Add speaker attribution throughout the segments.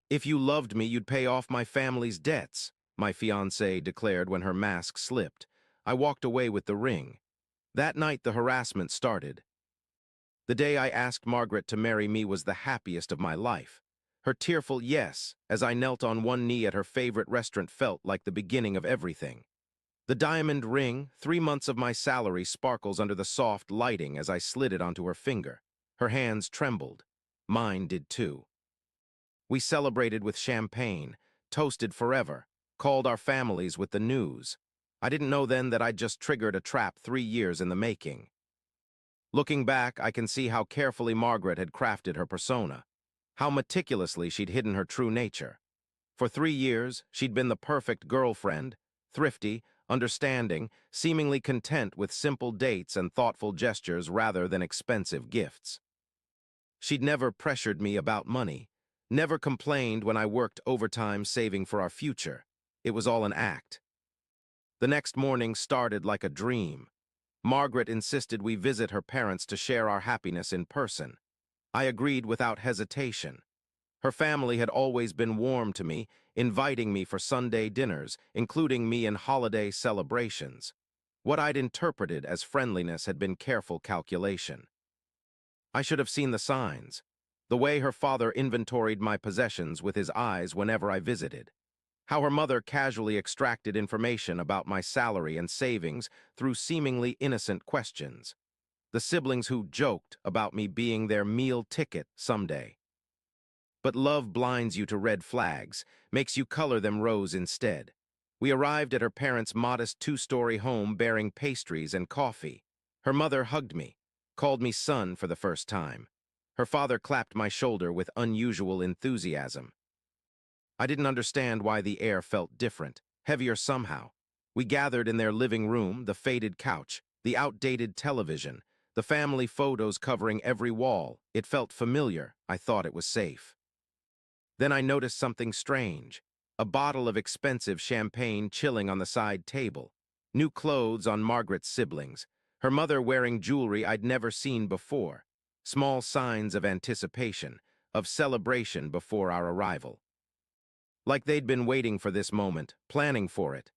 Speaker 1: If you loved me, you'd pay off my family's debts, my fiancée declared when her mask slipped. I walked away with the ring. That night, the harassment started. The day I asked Margaret to marry me was the happiest of my life. Her tearful yes, as I knelt on one knee at her favorite restaurant, felt like the beginning of everything. The diamond ring, 3 months of my salary, sparkles under the soft lighting as I slid it onto her finger. Her hands trembled. Mine did too. We celebrated with champagne, toasted forever, called our families with the news. I didn't know then that I'd just triggered a trap 3 years in the making. Looking back, I can see how carefully Margaret had crafted her persona, how meticulously she'd hidden her true nature. For 3 years, she'd been the perfect girlfriend, thrifty, understanding, seemingly content with simple dates and thoughtful gestures rather than expensive gifts. She'd never pressured me about money, never complained when I worked overtime saving for our future. It was all an act. The next morning started like a dream. Margaret insisted we visit her parents to share our happiness in person. I agreed without hesitation. Her family had always been warm to me, inviting me for Sunday dinners, including me in holiday celebrations. What I'd interpreted as friendliness had been careful calculation. I should have seen the signs. The way her father inventoried my possessions with his eyes whenever I visited. How her mother casually extracted information about my salary and savings through seemingly innocent questions. The siblings who joked about me being their meal ticket someday. But love blinds you to red flags, makes you color them rose instead. We arrived at her parents' modest 2-story home bearing pastries and coffee. Her mother hugged me, called me son for the first time. Her father clapped my shoulder with unusual enthusiasm. I didn't understand why the air felt different, heavier somehow. We gathered in their living room, the faded couch, the outdated television, the family photos covering every wall. It felt familiar. I thought it was safe. Then I noticed something strange. A bottle of expensive champagne chilling on the side table. New clothes on Margaret's siblings. Her mother wearing jewelry I'd never seen before. Small signs of anticipation, of celebration before our arrival. Like they'd been waiting for this moment, planning for it.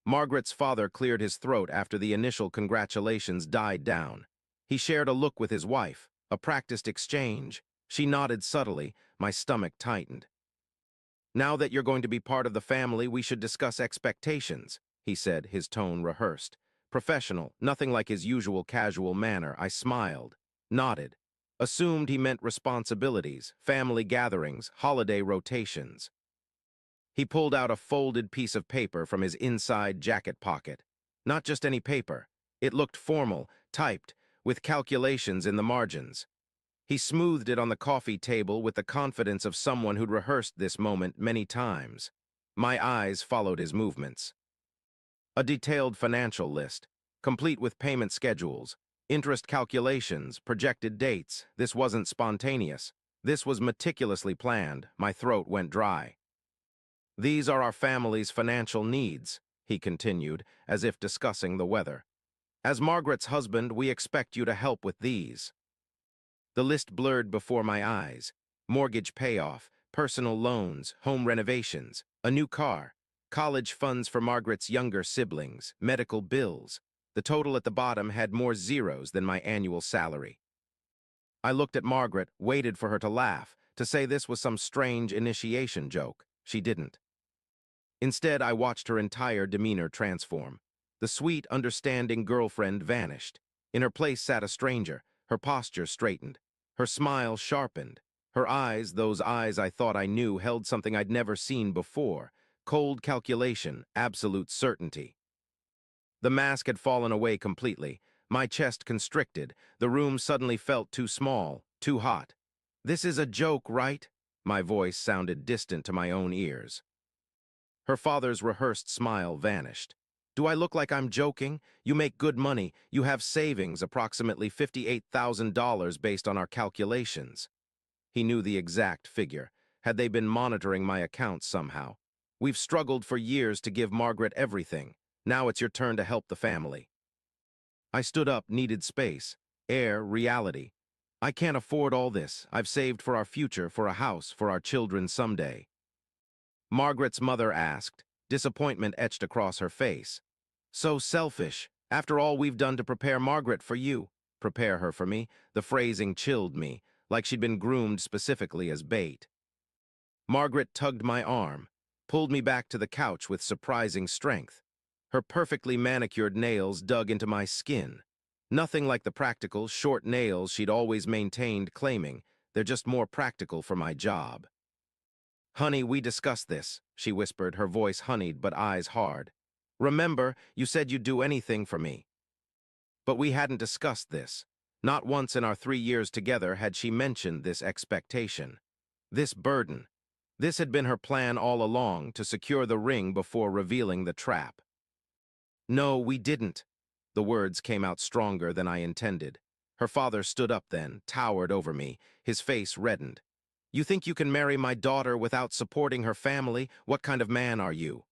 Speaker 1: Margaret's father cleared his throat after the initial congratulations died down. He shared a look with his wife, a practiced exchange. She nodded subtly, my stomach tightened. "Now that you're going to be part of the family, we should discuss expectations," he said, his tone rehearsed. Professional, nothing like his usual casual manner. I smiled, nodded, assumed he meant responsibilities, family gatherings, holiday rotations. He pulled out a folded piece of paper from his inside jacket pocket. Not just any paper. It looked formal, typed, with calculations in the margins. He smoothed it on the coffee table with the confidence of someone who'd rehearsed this moment many times. My eyes followed his movements. A detailed financial list, complete with payment schedules, interest calculations, projected dates. This wasn't spontaneous. This was meticulously planned. My throat went dry. "These are our family's financial needs," he continued, as if discussing the weather. "As Margaret's husband, we expect you to help with these." The list blurred before my eyes. Mortgage payoff, personal loans, home renovations, a new car, college funds for Margaret's younger siblings, medical bills. The total at the bottom had more zeros than my annual salary. I looked at Margaret, waited for her to laugh, to say this was some strange initiation joke. She didn't. Instead, I watched her entire demeanor transform. The sweet, understanding girlfriend vanished. In her place sat a stranger. Her posture straightened. Her smile sharpened. Her eyes, those eyes I thought I knew, held something I'd never seen before. Cold calculation, absolute certainty. The mask had fallen away completely. My chest constricted. The room suddenly felt too small, too hot. "This is a joke, right?" My voice sounded distant to my own ears. Her father's rehearsed smile vanished. "Do I look like I'm joking? You make good money. You have savings, approximately $58,000 based on our calculations." He knew the exact figure. Had they been monitoring my accounts somehow? "We've struggled for years to give Margaret everything. Now it's your turn to help the family." I stood up, needed space, air, reality. "I can't afford all this. I've saved for our future, for a house, for our children someday." Margaret's mother asked, disappointment etched across her face. So selfish. After all we've done to prepare Margaret for you. Prepare her for me. The phrasing chilled me, like she'd been groomed specifically as bait. Margaret tugged my arm, pulled me back to the couch with surprising strength. Her perfectly manicured nails dug into my skin. Nothing like the practical, short nails she'd always maintained, claiming they're just more practical for my job. "Honey, we discussed this," she whispered, her voice honeyed but eyes hard. "Remember, you said you'd do anything for me." But we hadn't discussed this. Not once in our 3 years together had she mentioned this expectation, this burden. This had been her plan all along, to secure the ring before revealing the trap. "No, we didn't." The words came out stronger than I intended. Her father stood up then, towered over me, his face reddened. "You think you can marry my daughter without supporting her family? What kind of man are you?"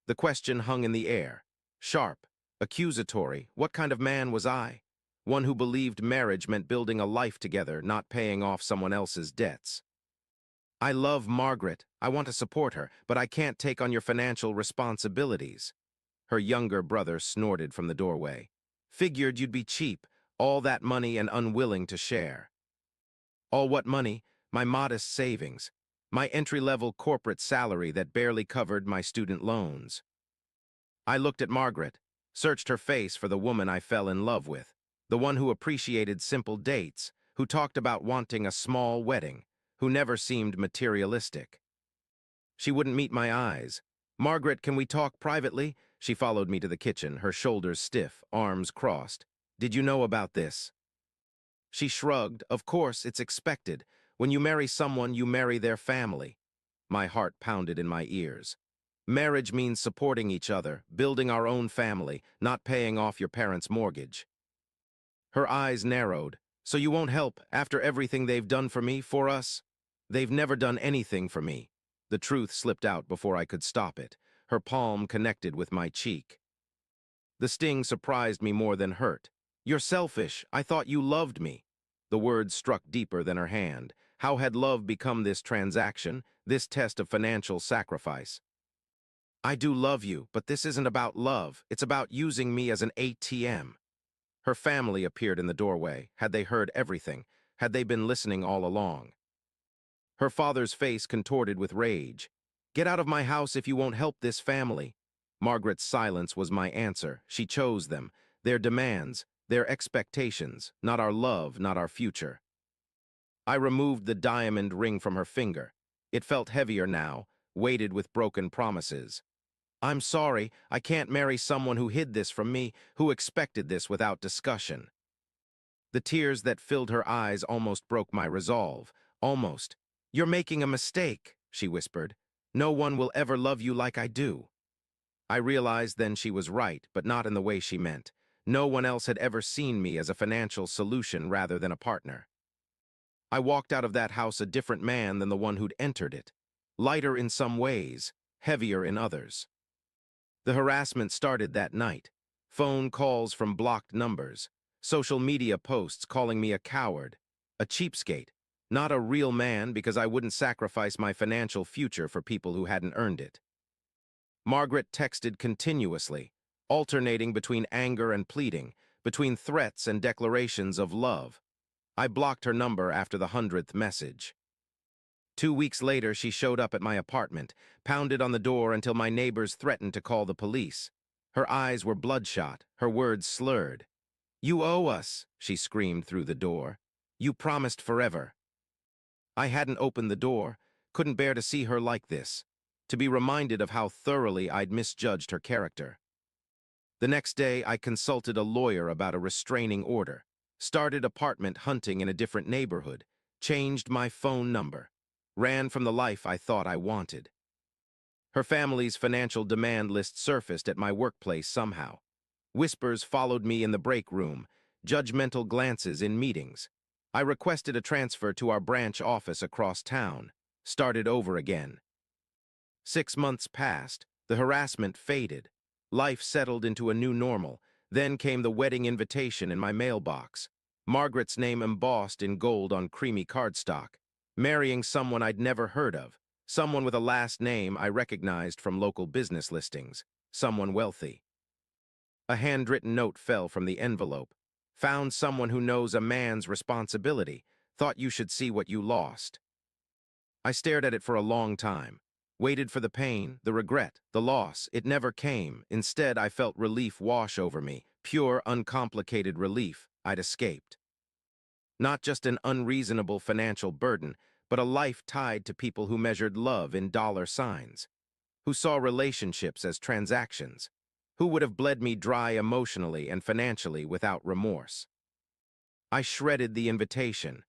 Speaker 1: The question hung in the air, sharp, accusatory. What kind of man was I? One who believed marriage meant building a life together, not paying off someone else's debts. "I love Margaret. I want to support her, but I can't take on your financial responsibilities." Her younger brother snorted from the doorway. "Figured you'd be cheap, all that money and unwilling to share." "All what money? My modest savings. My entry-level corporate salary that barely covered my student loans." I looked at Margaret, searched her face for the woman I fell in love with, the one who appreciated simple dates, who talked about wanting a small wedding, who never seemed materialistic. She wouldn't meet my eyes. "Margaret, can we talk privately?" She followed me to the kitchen, her shoulders stiff, arms crossed. "Did you know about this?" She shrugged. "Of course, it's expected. When you marry someone, you marry their family." My heart pounded in my ears. Marriage means supporting each other, building our own family, not paying off your parents' mortgage. Her eyes narrowed. "So you won't help, after everything they've done for me, for us?" "They've never done anything for me." The truth slipped out before I could stop it. Her palm connected with my cheek. The sting surprised me more than hurt. "You're selfish. I thought you loved me." The words struck deeper than her hand. How had love become this transaction, this test of financial sacrifice? "I do love you, but this isn't about love. It's about using me as an ATM." Her family appeared in the doorway. Had they heard everything? Had they been listening all along? Her father's face contorted with rage. "Get out of my house if you won't help this family." Margaret's silence was my answer. She chose them, their demands, their expectations, not our love, not our future. I removed the diamond ring from her finger. It felt heavier now, weighted with broken promises. "I'm sorry, I can't marry someone who hid this from me, who expected this without discussion." The tears that filled her eyes almost broke my resolve. Almost. "You're making a mistake," she whispered. "No one will ever love you like I do." I realized then she was right, but not in the way she meant. No one else had ever seen me as a financial solution rather than a partner. I walked out of that house a different man than the one who'd entered it. Lighter in some ways, heavier in others. The harassment started that night. Phone calls from blocked numbers. Social media posts calling me a coward, a cheapskate, not a real man because I wouldn't sacrifice my financial future for people who hadn't earned it. Margaret texted continuously, alternating between anger and pleading, between threats and declarations of love. I blocked her number after the 100th message. 2 weeks later, she showed up at my apartment, pounded on the door until my neighbors threatened to call the police. Her eyes were bloodshot, her words slurred. "You owe us," she screamed through the door. "You promised forever." I hadn't opened the door, couldn't bear to see her like this, to be reminded of how thoroughly I'd misjudged her character. The next day, I consulted a lawyer about a restraining order, started apartment hunting in a different neighborhood, changed my phone number, ran from the life I thought I wanted. Her family's financial demand list surfaced at my workplace somehow. Whispers followed me in the break room, judgmental glances in meetings. I requested a transfer to our branch office across town, started over again. 6 months passed, the harassment faded. Life settled into a new normal. Then came the wedding invitation in my mailbox. Margaret's name embossed in gold on creamy cardstock. Marrying someone I'd never heard of. Someone with a last name I recognized from local business listings. Someone wealthy. A handwritten note fell from the envelope. Found someone who knows a man's responsibility. Thought you should see what you lost. I stared at it for a long time. Waited for the pain, the regret, the loss. It never came. Instead, I felt relief wash over me. Pure, uncomplicated relief. I'd escaped. Not just an unreasonable financial burden, but a life tied to people who measured love in dollar signs, who saw relationships as transactions, who would have bled me dry emotionally and financially without remorse. I shredded the invitation,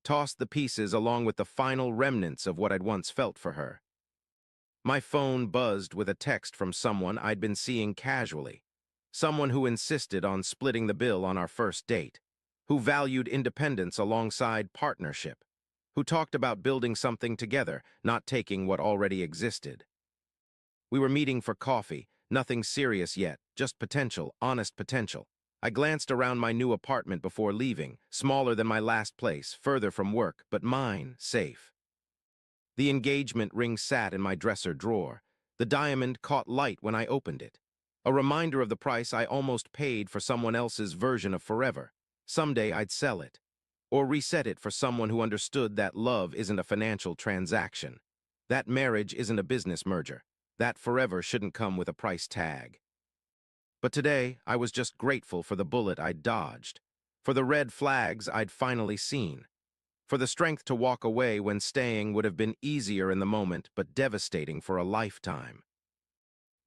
Speaker 1: tossed the pieces along with the final remnants of what I'd once felt for her. My phone buzzed with a text from someone I'd been seeing casually, someone who insisted on splitting the bill on our first date, who valued independence alongside partnership, who talked about building something together, not taking what already existed. We were meeting for coffee, nothing serious yet, just potential, honest potential. I glanced around my new apartment before leaving, smaller than my last place, further from work, but mine, safe. The engagement ring sat in my dresser drawer. The diamond caught light when I opened it. A reminder of the price I almost paid for someone else's version of forever. Someday I'd sell it, or reset it for someone who understood that love isn't a financial transaction. That marriage isn't a business merger. That forever shouldn't come with a price tag. But today, I was just grateful for the bullet I'd dodged, for the red flags I'd finally seen, for the strength to walk away when staying would have been easier in the moment but devastating for a lifetime.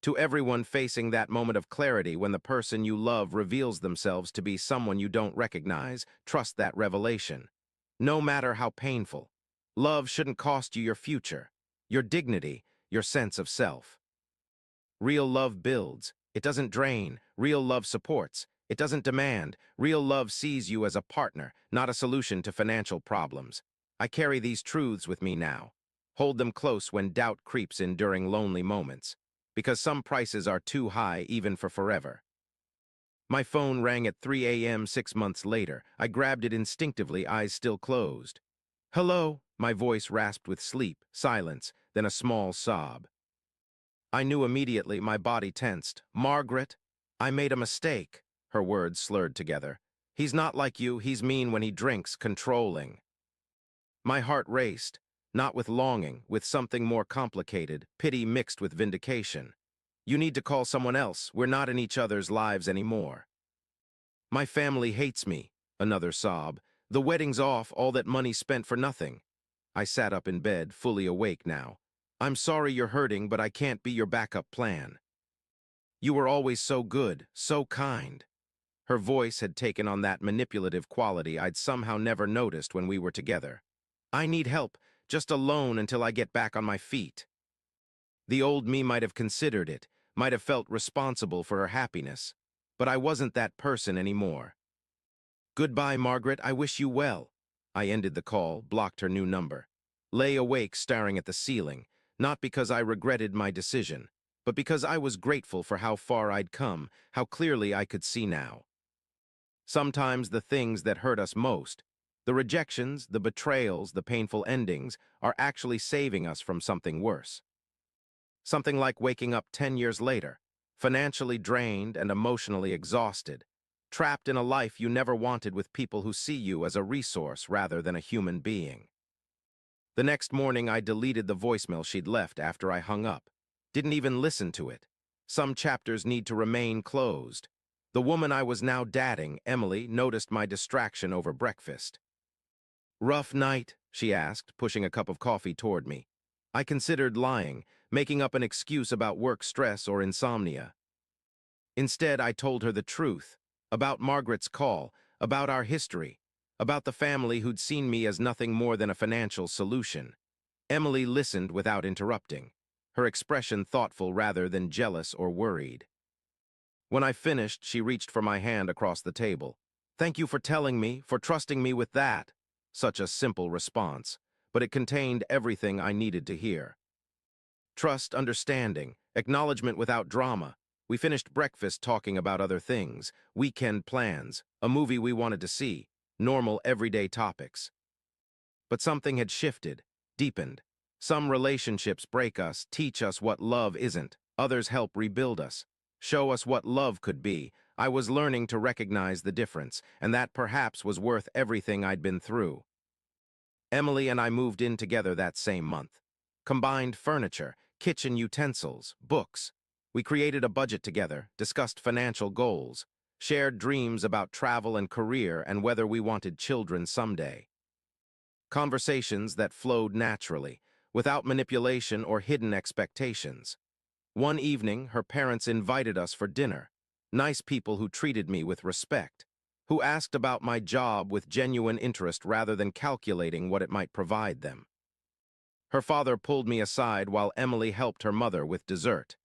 Speaker 1: To everyone facing that moment of clarity when the person you love reveals themselves to be someone you don't recognize, trust that revelation. No matter how painful, love shouldn't cost you your future, your dignity, your sense of self. Real love builds. It doesn't drain. Real love supports. It doesn't demand. Real love sees you as a partner, not a solution to financial problems. I carry these truths with me now. Hold them close when doubt creeps in during lonely moments, because some prices are too high even for forever. My phone rang at 3 a.m. 6 months later. I grabbed it instinctively, eyes still closed. "Hello," my voice rasped with sleep, silence, then a small sob. I knew immediately, my body tensed. "Margaret, I made a mistake," her words slurred together. "He's not like you, he's mean when he drinks, controlling." My heart raced, not with longing, with something more complicated, pity mixed with vindication. "You need to call someone else, we're not in each other's lives anymore." "My family hates me," another sob. "The wedding's off, all that money spent for nothing." I sat up in bed, fully awake now. "I'm sorry you're hurting, but I can't be your backup plan." "You were always so good, so kind." Her voice had taken on that manipulative quality I'd somehow never noticed when we were together. "I need help, just alone until I get back on my feet." The old me might have considered it, might have felt responsible for her happiness, but I wasn't that person anymore. "Goodbye, Margaret, I wish you well." I ended the call, blocked her new number. Lay awake staring at the ceiling, not because I regretted my decision, but because I was grateful for how far I'd come, how clearly I could see now. Sometimes the things that hurt us most, the rejections, the betrayals, the painful endings, are actually saving us from something worse. Something like waking up 10 years later, financially drained and emotionally exhausted, trapped in a life you never wanted with people who see you as a resource rather than a human being. The next morning, I deleted the voicemail she'd left after I hung up. Didn't even listen to it. Some chapters need to remain closed. The woman I was now dating, Emily, noticed my distraction over breakfast. "Rough night?" she asked, pushing a cup of coffee toward me. I considered lying, making up an excuse about work stress or insomnia. Instead, I told her the truth, about Margaret's call, about our history, about the family who'd seen me as nothing more than a financial solution. Emily listened without interrupting, her expression thoughtful rather than jealous or worried. When I finished, she reached for my hand across the table. "Thank you for telling me, for trusting me with that." Such a simple response, but it contained everything I needed to hear. Trust, understanding, acknowledgement without drama. We finished breakfast talking about other things, weekend plans, a movie we wanted to see, normal everyday topics. But something had shifted, deepened. Some relationships break us, teach us what love isn't. Others help rebuild us, show us what love could be. I was learning to recognize the difference, and that perhaps was worth everything I'd been through. Emily and I moved in together that same month. Combined furniture, kitchen utensils, books. We created a budget together, discussed financial goals, shared dreams about travel and career and whether we wanted children someday. Conversations that flowed naturally, without manipulation or hidden expectations. One evening, her parents invited us for dinner. Nice people who treated me with respect, who asked about my job with genuine interest rather than calculating what it might provide them. Her father pulled me aside while Emily helped her mother with dessert.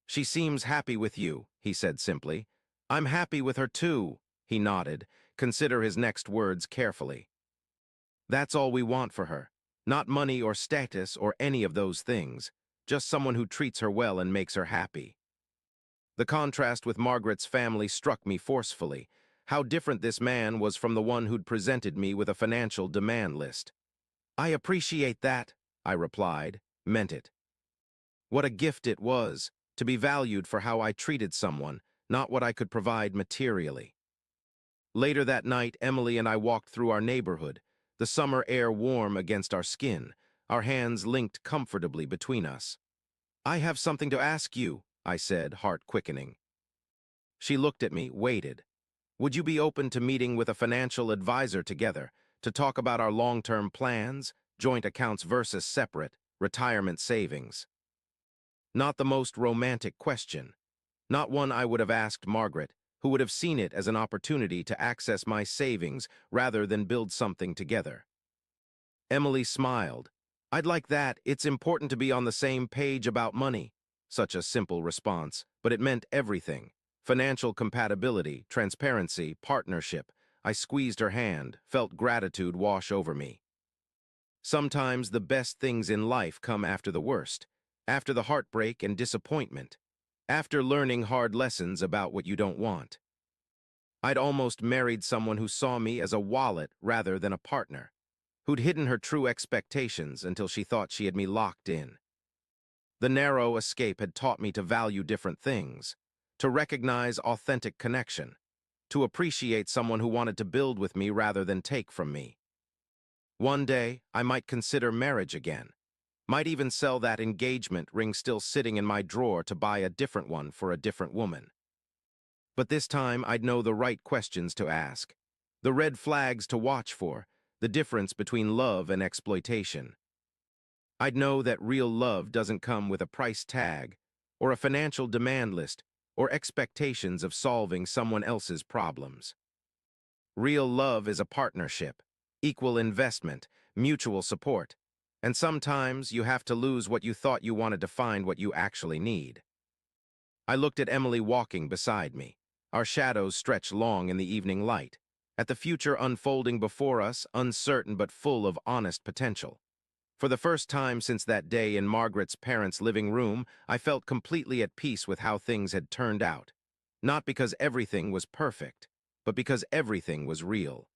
Speaker 1: "She seems happy with you," he said simply. "I'm happy with her too," he nodded. Consider his next words carefully. That's all we want for her. Not money or status or any of those things. Just someone who treats her well and makes her happy. The contrast with Margaret's family struck me forcefully. How different this man was from the one who'd presented me with a financial demand list. "I appreciate that," I replied, meant it. What a gift it was, to be valued for how I treated someone, not what I could provide materially. Later that night, Emily and I walked through our neighborhood, the summer air warm against our skin, our hands linked comfortably between us. "I have something to ask you," I said, heart quickening. She looked at me, waited. "Would you be open to meeting with a financial advisor together to talk about our long-term plans, joint accounts versus separate, retirement savings?" Not the most romantic question. Not one I would have asked Margaret, who would have seen it as an opportunity to access my savings rather than build something together. Emily smiled. "I'd like that. It's important to be on the same page about money." Such a simple response, but it meant everything. Financial compatibility, transparency, partnership. I squeezed her hand, felt gratitude wash over me. Sometimes the best things in life come after the worst, after the heartbreak and disappointment, after learning hard lessons about what you don't want. I'd almost married someone who saw me as a wallet rather than a partner, who'd hidden her true expectations until she thought she had me locked in. The narrow escape had taught me to value different things, to recognize authentic connection, to appreciate someone who wanted to build with me rather than take from me. One day, I might consider marriage again, might even sell that engagement ring still sitting in my drawer to buy a different one for a different woman. But this time, I'd know the right questions to ask, the red flags to watch for, the difference between love and exploitation. I'd know that real love doesn't come with a price tag, or a financial demand list, or expectations of solving someone else's problems. Real love is a partnership, equal investment, mutual support, and sometimes you have to lose what you thought you wanted to find what you actually need. I looked at Emily walking beside me, our shadows stretched long in the evening light, at the future unfolding before us, uncertain but full of honest potential. For the first time since that day in Margaret's parents' living room, I felt completely at peace with how things had turned out. Not because everything was perfect, but because everything was real.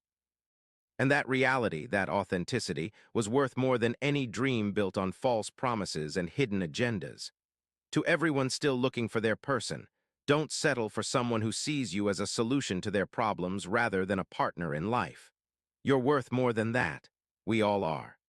Speaker 1: And that reality, that authenticity, was worth more than any dream built on false promises and hidden agendas. To everyone still looking for their person, don't settle for someone who sees you as a solution to their problems rather than a partner in life. You're worth more than that. We all are.